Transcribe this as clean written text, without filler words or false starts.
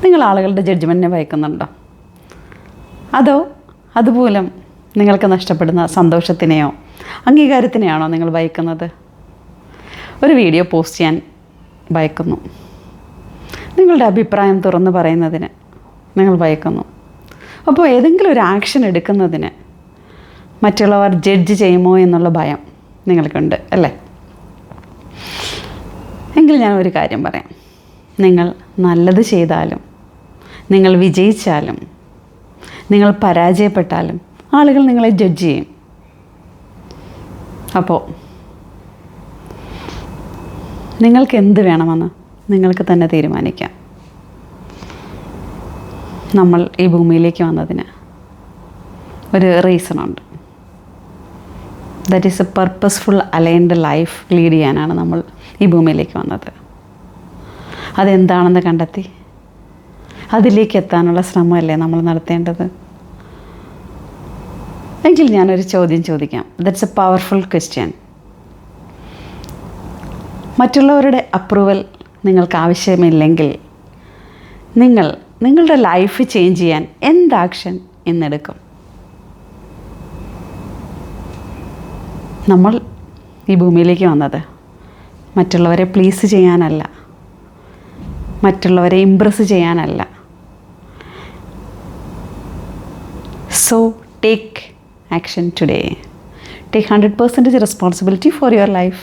നിങ്ങൾ ആളുകളുടെ ജഡ്ജ്മെൻറ്റിനെ ഭയക്കുന്നുണ്ടോ? അതോ അതുമൂലം നിങ്ങൾക്ക് നഷ്ടപ്പെടുന്ന സന്തോഷത്തിനെയോ അംഗീകാരത്തിനെയാണോ നിങ്ങൾ ഭയക്കുന്നത്? ഒരു വീഡിയോ പോസ്റ്റ് ചെയ്യാൻ ഭയക്കുന്നു, നിങ്ങളുടെ അഭിപ്രായം തുറന്ന് പറയുന്നതിന് നിങ്ങൾ ഭയക്കുന്നു. അപ്പോൾ ഏതെങ്കിലും ഒരു ആക്ഷൻ എടുക്കുന്നതിന് മറ്റുള്ളവർ ജഡ്ജ് ചെയ്യുമോ എന്നുള്ള ഭയം നിങ്ങൾക്കുണ്ട് അല്ലേ? എങ്കിൽ ഞാൻ ഒരു കാര്യം പറയാം. നിങ്ങൾ നല്ലത് ചെയ്താലും, നിങ്ങൾ വിജയിച്ചാലും, നിങ്ങൾ പരാജയപ്പെട്ടാലും ആളുകൾ നിങ്ങളെ ജഡ്ജ് ചെയ്യും. അപ്പോൾ നിങ്ങൾക്ക് എന്ത് വേണമെന്ന് നിങ്ങൾക്ക് തന്നെ തീരുമാനിക്കാം. നമ്മൾ ഈ ഭൂമിയിലേക്ക് വന്നതിന് ഒരു റീസണുണ്ട്. That is a purposeful aligned life lead ചെയ്യാനാണ് നമ്മൾ ഈ ഭൂമിയിലേക്ക് വന്നത്. അതെന്താണെന്ന് കണ്ടെത്തി അതിലേക്ക് എത്താനുള്ള ശ്രമമല്ലേ നമ്മൾ നടത്തേണ്ടത്? എങ്കിൽ ഞാനൊരു ചോദ്യം ചോദിക്കാം. That's A powerful question. മറ്റുള്ളവരുടെ അപ്രൂവൽ നിങ്ങൾക്ക് ആവശ്യമില്ലെങ്കിൽ നിങ്ങളുടെ ലൈഫ് ചേഞ്ച് ചെയ്യാൻ എന്ത് ആക്ഷൻ ഇന്നെടുക്കും? നമ്മൾ ഈ ഭൂമിയിലേക്ക് വന്നത് മറ്റുള്ളവരെ പ്ലീസ് ചെയ്യാനല്ല, മറ്റുള്ളവരെ ഇംപ്രസ് ചെയ്യാനല്ല. So take action today. Take 100% responsibility for your life.